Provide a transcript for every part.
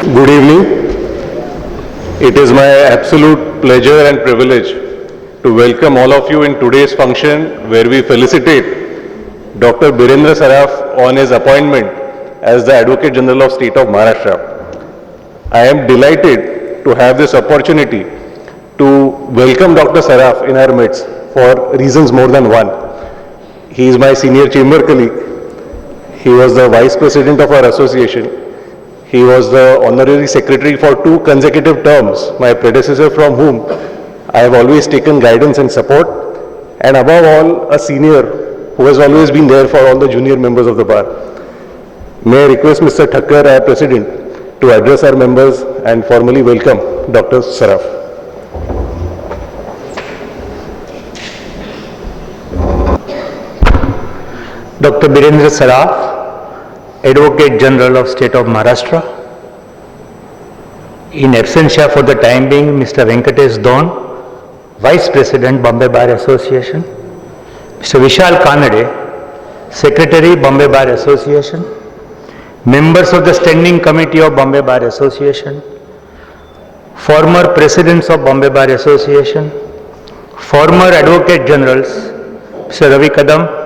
Good evening. It is my absolute pleasure and privilege to welcome all of you in today's function where we felicitate Dr. Birendra Saraf on his appointment as the Advocate General of State of Maharashtra. I am delighted to have this opportunity to welcome Dr. Saraf in our midst for reasons more than one. He is my senior chamber colleague. He was the Vice President of our association. He was the Honorary Secretary for 2 consecutive terms, my predecessor from whom I have always taken guidance and support, and above all, a senior who has always been there for all the junior members of the bar. May I request Mr. Thakkar, our President, to address our members and formally welcome Dr. Saraf. Dr. Birendra Saraf, Advocate General of State of Maharashtra. In absentia for the time being, Mr. Venkatesh Don, Vice President, Bombay Bar Association. Mr. Vishal Kanade, Secretary, Bombay Bar Association. Members of the Standing Committee of Bombay Bar Association. Former Presidents of Bombay Bar Association. Former Advocate Generals, Mr. Ravi Kadam,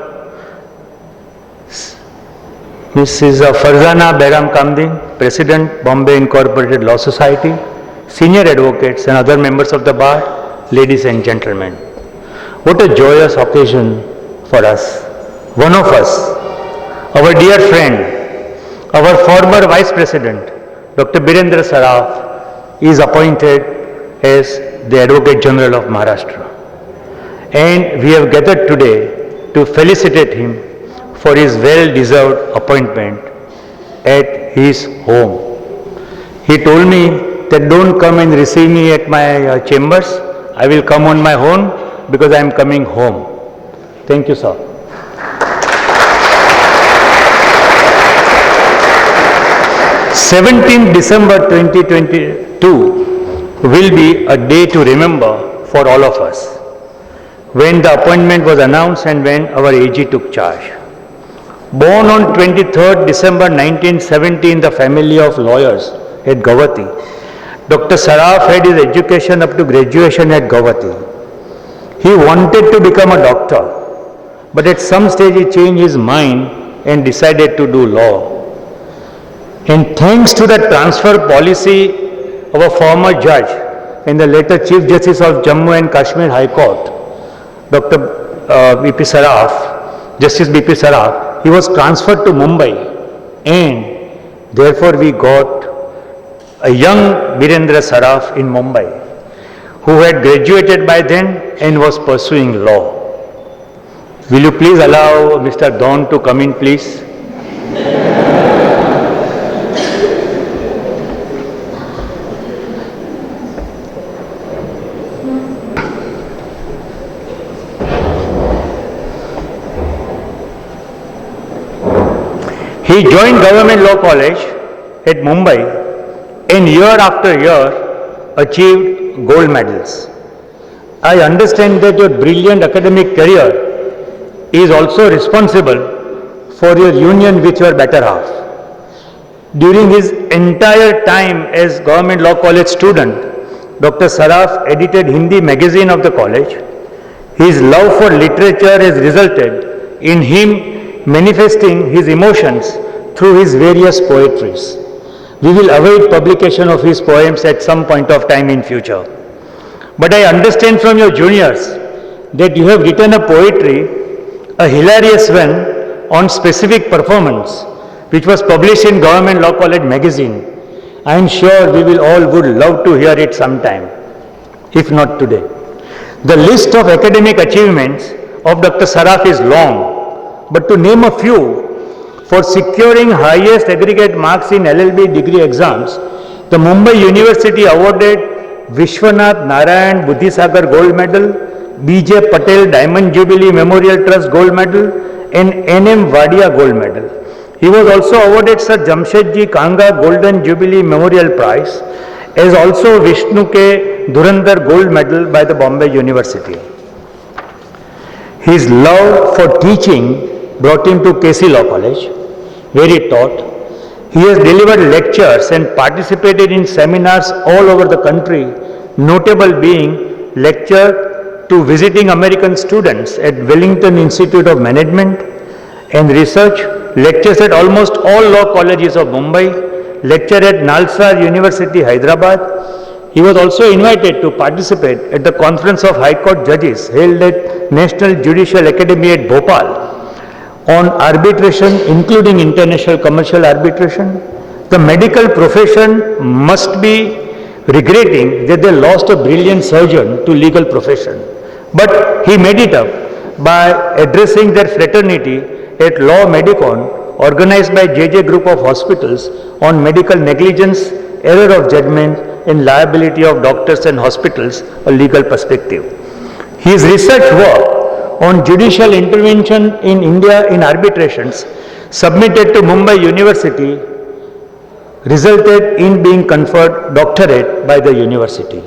Mrs. Farzana Behram Kamdin, President, Bombay Incorporated Law Society, senior advocates and other members of the bar, ladies and gentlemen. What a joyous occasion for us. One of us, our dear friend, our former Vice President, Dr. Birendra Saraf, is appointed as the Advocate General of Maharashtra. And we have gathered today to felicitate him for his well-deserved appointment at his home. He told me that don't come and receive me at my chambers. I will come on my own because I am coming home. Thank you, sir. December 2022 will be a day to remember for all of us, when the appointment was announced and when our AG took charge. Born on 23rd December 1970 in the family of lawyers at Guwahati, Dr. Saraf had his education up to graduation at Guwahati. He wanted to become a doctor, but at some stage he changed his mind and decided to do law. And thanks to the transfer policy of a former judge and the later Chief Justice of Jammu and Kashmir High Court, Dr. B.P. Saraf, Justice B.P. Saraf, he was transferred to Mumbai, and therefore we got a young Birendra Saraf in Mumbai who had graduated by then and was pursuing law. Will you please allow Mr. Don to come in, please? He joined Government Law College at Mumbai and year after year achieved gold medals. I understand that your brilliant academic career is also responsible for your union with your better half. During his entire time as Government Law College student, Dr. Saraf edited Hindi magazine of the college. His love for literature has resulted in him manifesting his emotions through his various poetries. We will await publication of his poems at some point of time in future. But I understand from your juniors that you have written a poetry, a hilarious one, on specific performance, which was published in Government Law College magazine. I am sure we will all would love to hear it sometime, if not today. The list of academic achievements of Dr. Saraf is long, but to name a few, for securing highest aggregate marks in LLB degree exams, the Mumbai University awarded Vishwanath Narayan Buddhisagar Gold Medal, B.J. Patel Diamond Jubilee Memorial Trust Gold Medal, and N.M. Wadia Gold Medal. He was also awarded Sir Jamshedji Kanga Golden Jubilee Memorial Prize, as also Vishnu K. Dhurandhar Gold Medal by the Bombay University. His love for teaching brought him to KC Law College, where he taught. He has delivered lectures and participated in seminars all over the country, notable being lecture to visiting American students at Wellington Institute of Management and Research, lectures at almost all law colleges of Mumbai, lecture at Nalsar University, Hyderabad. He was also invited to participate at the Conference of High Court Judges held at National Judicial Academy at Bhopal on arbitration, including international commercial arbitration. The medical profession must be regretting that they lost a brilliant surgeon to legal profession. But he made it up by addressing their fraternity at Law Medicon, organized by JJ Group of Hospitals, on medical negligence, error of judgment, and liability of doctors and hospitals, a legal perspective. His research work on judicial intervention in India in arbitrations, submitted to Mumbai University, resulted in being conferred doctorate by the university.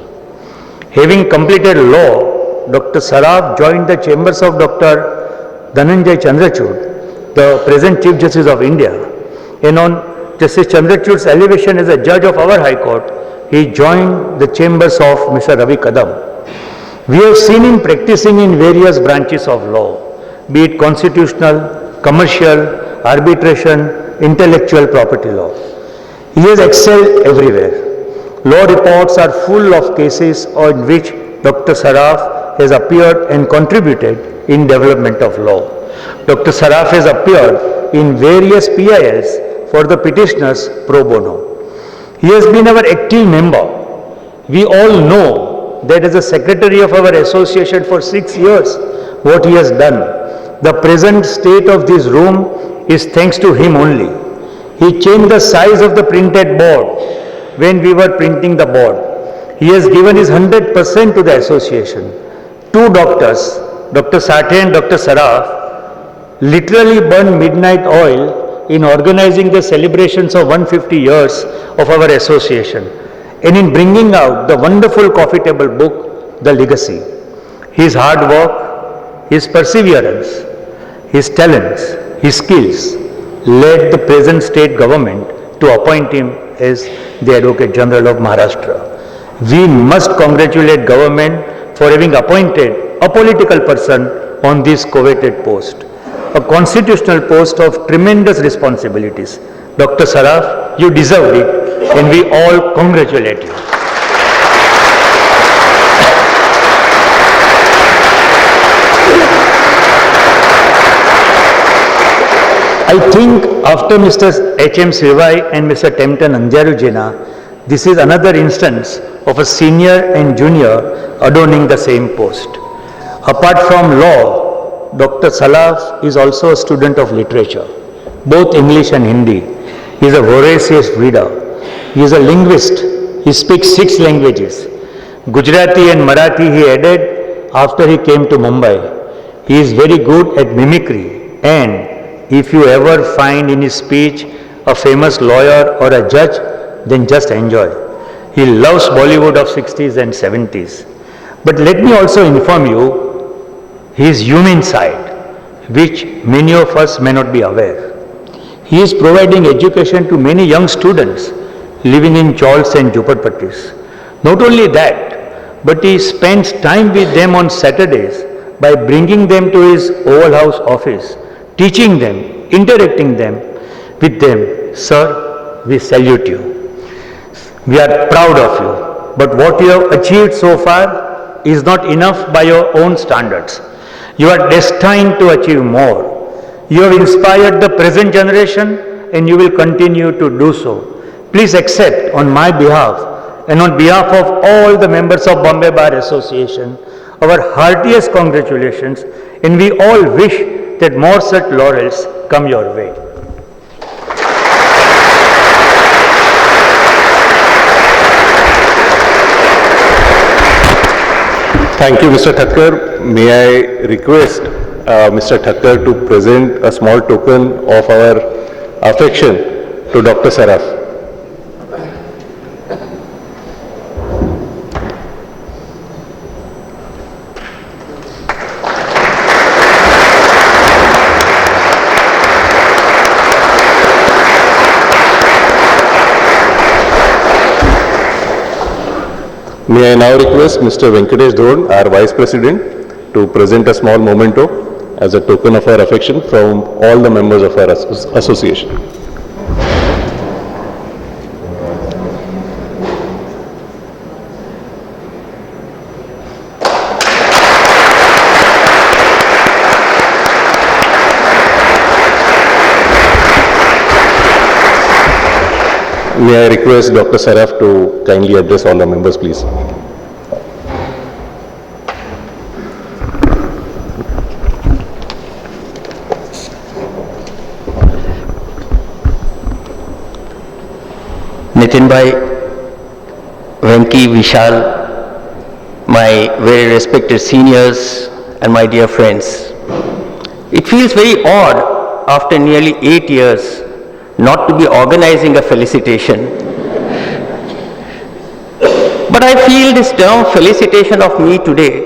Having completed law, Dr. Saraf joined the chambers of Dr. Dhananjay Chandrachud, the present Chief Justice of India, and on Justice Chandrachud's elevation as a judge of our High Court, he joined the chambers of Mr. Ravi Kadam. We have seen him practicing in various branches of law, be it constitutional, commercial, arbitration, intellectual property law. He has excelled everywhere. Law reports are full of cases on which Dr. Saraf has appeared and contributed in development of law. Dr. Saraf has appeared in various PILs for the petitioners pro bono. He has been our active member. We all know that as a secretary of our association for 6 years, what he has done. The present state of this room is thanks to him only. He changed the size of the printed board when we were printing the board. He has given his 100% to the association. Two doctors, Dr. Sathe and Dr. Saraf, literally burned midnight oil in organizing the celebrations of 150 years of our association and in bringing out the wonderful coffee table book, The Legacy. His hard work, his perseverance, his talents, his skills led the present state government to appoint him as the Advocate General of Maharashtra. We must congratulate government for having appointed a political person on this coveted post, a constitutional post of tremendous responsibilities. Dr. Saraf, you deserved it, and we all congratulate you. I think after Mr. H.M. Sirvai and Mr. Temton Anjarujena, this is another instance of a senior and junior adorning the same post. Apart from law, Dr. Saraf is also a student of literature, both English and Hindi. He is a voracious reader. He is a linguist. He speaks 6 languages. Gujarati and Marathi he added after he came to Mumbai. He is very good at mimicry, and if you ever find in his speech a famous lawyer or a judge, then just enjoy. He loves Bollywood of 60s and 70s. But let me also inform you his human side, which many of us may not be aware. He is providing education to many young students living in chawls and jhuppadpattis. Not only that, but he spends time with them on Saturdays by bringing them to his Oval House office, teaching them, interacting with them. Sir, we salute you. We are proud of you. But what you have achieved so far is not enough by your own standards. You are destined to achieve more. You have inspired the present generation and you will continue to do so. Please accept on my behalf and on behalf of all the members of Bombay Bar Association our heartiest congratulations, and we all wish that more such laurels come your way. Thank you, Mr. Thakkar. May I request Mr. Thakkar to present a small token of our affection to Dr. Saraf. May I now request Mr. Venkatesh Dhod, our Vice President, to present a small memento as a token of our affection from all the members of our association. May I request Dr. Saraf to kindly address all the members, please. Nitin bhai, Venki, Vishal, my very respected seniors and my dear friends. It feels very odd after nearly 8 years not to be organizing a felicitation. But I feel this term felicitation of me today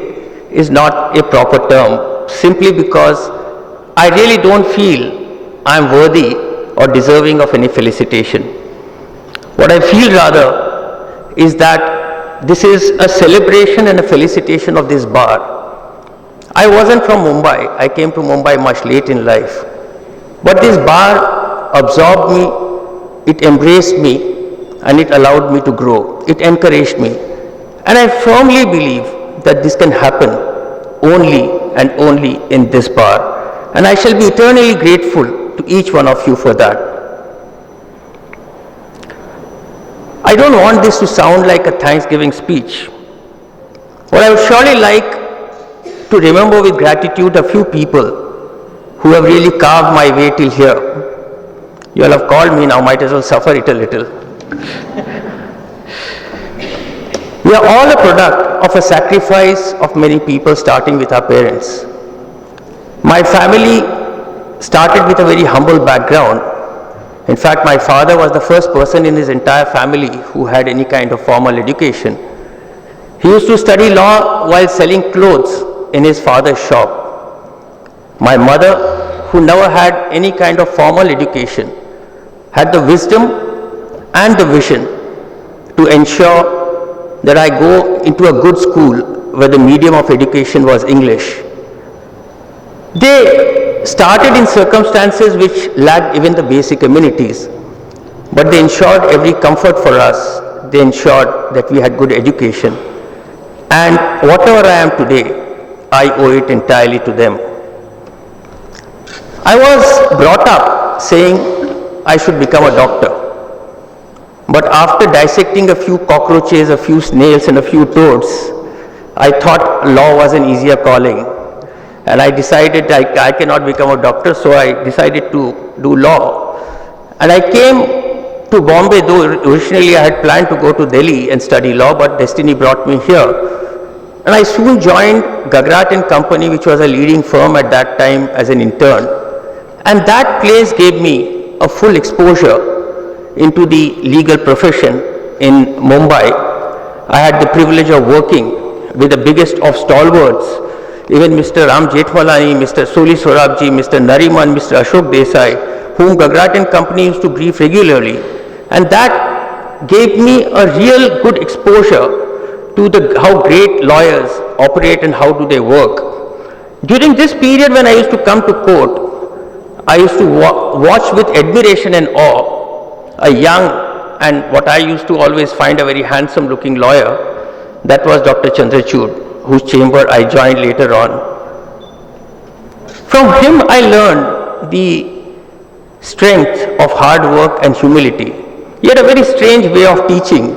is not a proper term simply because I really don't feel I am worthy or deserving of any felicitation. What I feel rather is that this is a celebration and a felicitation of this bar. I wasn't from Mumbai. I came to Mumbai much late in life. But this bar absorbed me, it embraced me, and it allowed me to grow. It encouraged me. And I firmly believe that this can happen only and only in this bar. And I shall be eternally grateful to each one of you for that. I don't want this to sound like a Thanksgiving speech. What I would surely like to remember with gratitude a few people who have really carved my way till here. You all have called me now, might as well suffer it a little. We are all a product of a sacrifice of many people, starting with our parents. My family started with a very humble background. In fact, my father was the first person in his entire family who had any kind of formal education. He used to study law while selling clothes in his father's shop. My mother, who never had any kind of formal education, had the wisdom and the vision to ensure that I go into a good school where the medium of education was English. They started in circumstances which lacked even the basic amenities, but they ensured every comfort for us. They ensured that we had good education. And whatever I am today, I owe it entirely to them. I was brought up saying I should become a doctor. But after dissecting a few cockroaches, a few snails and a few toads, I thought law was an easier calling. And I decided I cannot become a doctor, so I decided to do law. And I came to Bombay, though originally I had planned to go to Delhi and study law, but destiny brought me here. And I soon joined Gagrat and Company, which was a leading firm at that time, as an intern. And that place gave me a full exposure into the legal profession in Mumbai. I had the privilege of working with the biggest of stalwarts, even Mr. Ram Jethmalani, Mr. Soli Sorabji, Mr. Nariman, Mr. Ashok Desai, whom Gagrat and Company used to brief regularly. And that gave me a real good exposure to how great lawyers operate and how do they work. During this period when I used to come to court, I used to watch with admiration and awe a young and what I used to always find a very handsome looking lawyer. That was Dr. Chandrachud, whose chamber I joined later on. From him I learned the strength of hard work and humility. He had a very strange way of teaching.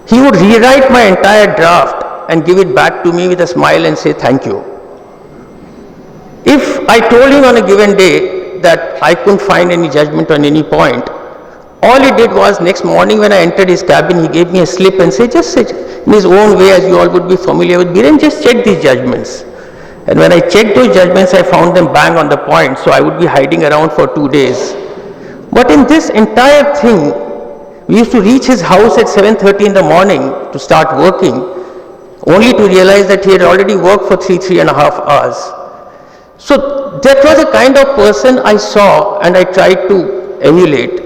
He would rewrite my entire draft and give it back to me with a smile and say thank you. If I told him on a given day that I couldn't find any judgment on any point, all he did was next morning when I entered his cabin, he gave me a slip and said, just in his own way, as you all would be familiar with, Biren, just check these judgments. And when I checked those judgments, I found them bang on the point, so I would be hiding around for 2 days. But in this entire thing, we used to reach his house at 7:30 in the morning to start working, only to realize that he had already worked for 3.5 hours. So that was the kind of person I saw and I tried to emulate.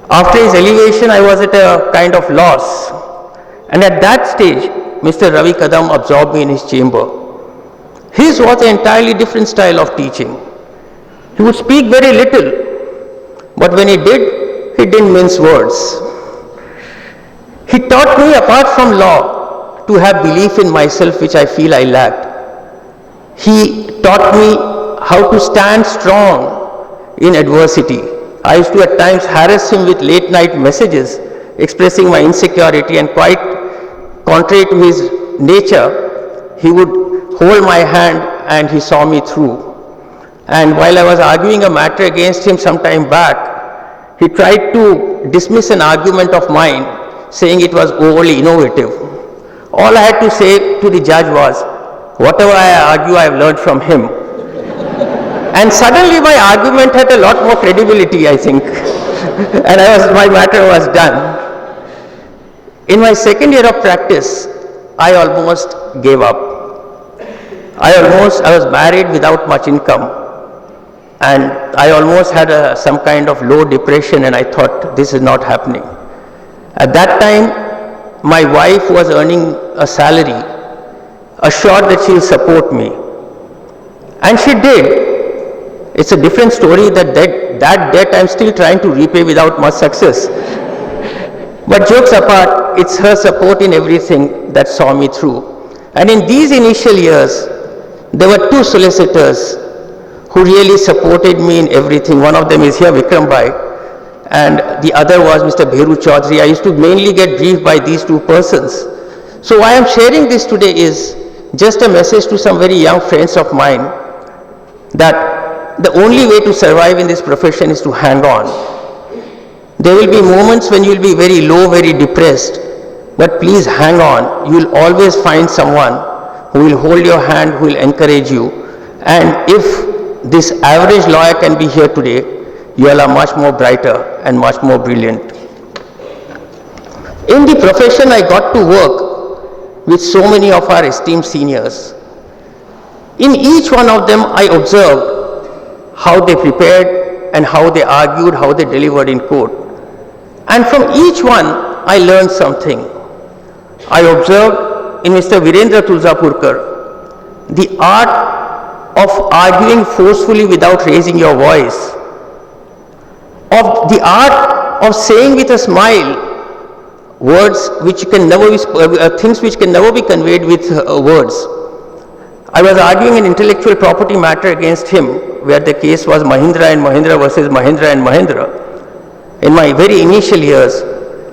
After his elevation, I was at a kind of loss. And at that stage, Mr. Ravi Kadam absorbed me in his chamber. His was an entirely different style of teaching. He would speak very little, but when he didn't mince words. He taught me, apart from law, to have belief in myself, which I feel I lacked. He taught me how to stand strong in adversity. I used to at times harass him with late night messages expressing my insecurity, and quite contrary to his nature, he would hold my hand and he saw me through. And while I was arguing a matter against him some time back, he tried to dismiss an argument of mine, saying it was overly innovative. All I had to say to the judge was, whatever I argue, I have learned from him. And suddenly my argument had a lot more credibility, I think. And my matter was done. In my second year of practice, I almost gave up. I was married without much income. And I almost had some kind of low depression, and I thought, this is not happening. At that time, my wife, who was earning a salary, assured that she will support me. And she did. It's a different story that debt I'm still trying to repay without much success. But jokes apart, it's her support in everything that saw me through. And in these initial years, there were two solicitors who really supported me in everything. One of them is here, Vikram Bhai, and the other was Mr. Bheru Chaudhary. I used to mainly get briefed by these two persons. So why I'm sharing this today is just a message to some very young friends of mine that the only way to survive in this profession is to hang on. There will be moments when you will be very low, very depressed, but please hang on. You will always find someone who will hold your hand, who will encourage you. And if this average lawyer can be here today, you all are much more brighter and much more brilliant. In the profession, I got to work with so many of our esteemed seniors. In each one of them, I observed how they prepared and how they argued, how they delivered in court. And from each one, I learned something. I observed in Mr. Virendra Tulsapurkar the art of arguing forcefully without raising your voice, of the art of saying with a smile words which can never be, things which can never be conveyed with words. I was arguing an intellectual property matter against him, where the case was Mahindra and Mahindra versus Mahindra and Mahindra, in my very initial years.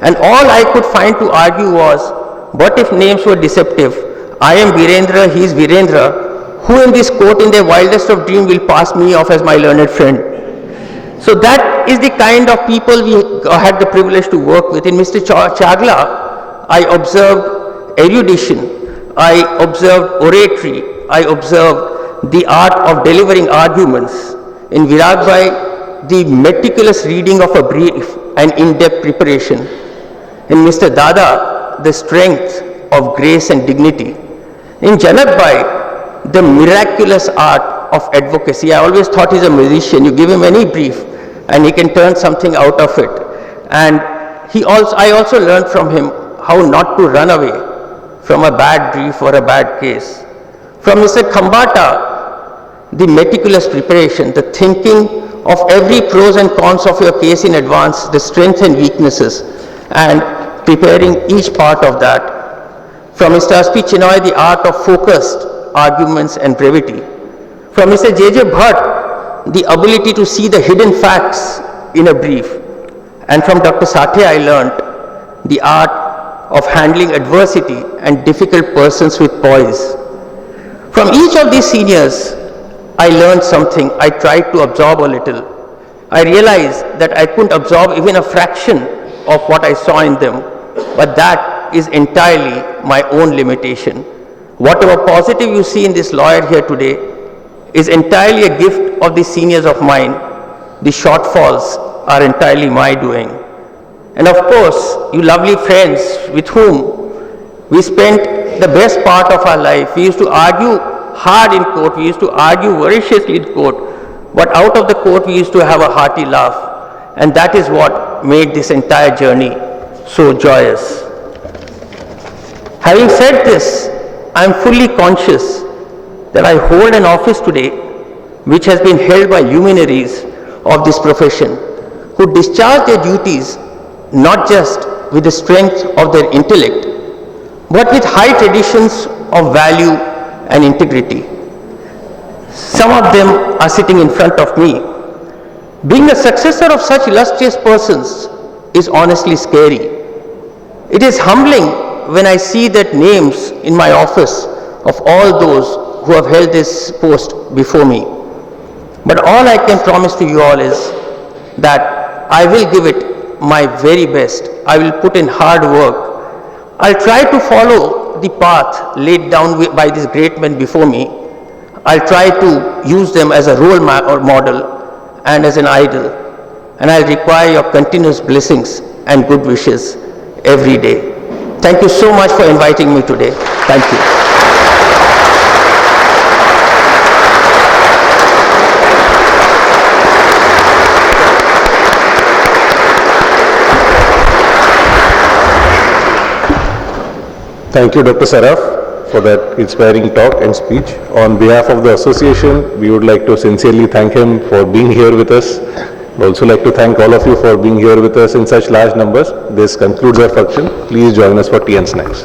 And all I could find to argue was, what if names were deceptive? I am Birendra, he is Virendra. Who in this court in their wildest of dreams will pass me off as my learned friend? So that is the kind of people we had the privilege to work with. In Mr. Chagla, I observed erudition, I observed oratory, I observed the art of delivering arguments. In Virag Bhai, the meticulous reading of a brief and in-depth preparation. In Mr. Dada, the strength of grace and dignity. In Janak Bhai, the miraculous art of advocacy. I always thought he's a musician. You give him any brief and he can turn something out of it. And I also learned from him how not to run away from a bad brief or a bad case. From Mr. Khambata, the meticulous preparation, the thinking of every pros and cons of your case in advance, the strengths and weaknesses, and preparing each part of that. From Mr. S.P. Chinoy, the art of focused arguments and brevity. From Mr. J.J. Bhatt, the ability to see the hidden facts in a brief. And from Dr. Sathe, I learned the art of handling adversity and difficult persons with poise. From each of these seniors, I learned something. I tried to absorb a little. I realized that I couldn't absorb even a fraction of what I saw in them, but that is entirely my own limitation. Whatever positive you see in this lawyer here today is entirely a gift of the seniors of mine. The shortfalls are entirely my doing. And of course, you lovely friends with whom we spent the best part of our life. We used to argue hard in court, we used to argue voraciously in court, but out of the court we used to have a hearty laugh. And that is what made this entire journey so joyous. Having said this, I am fully conscious that I hold an office today which has been held by luminaries of this profession who discharge their duties not just with the strength of their intellect, but with high traditions of value and integrity. Some of them are sitting in front of me. Being a successor of such illustrious persons is honestly scary. It is humbling when I see that names in my office of all those who have held this post before me. But all I can promise to you all is that I will give it my very best. I will put in hard work. I'll try to follow the path laid down by these great men before me. I'll try to use them as a role model and as an idol. And I'll require your continuous blessings and good wishes every day. Thank you so much for inviting me today. Thank you. Thank you, Dr. Saraf, for that inspiring talk and speech. On behalf of the association, we would like to sincerely thank him for being here with us. I'd also like to thank all of you for being here with us in such large numbers. This concludes our function. Please join us for tea and snacks.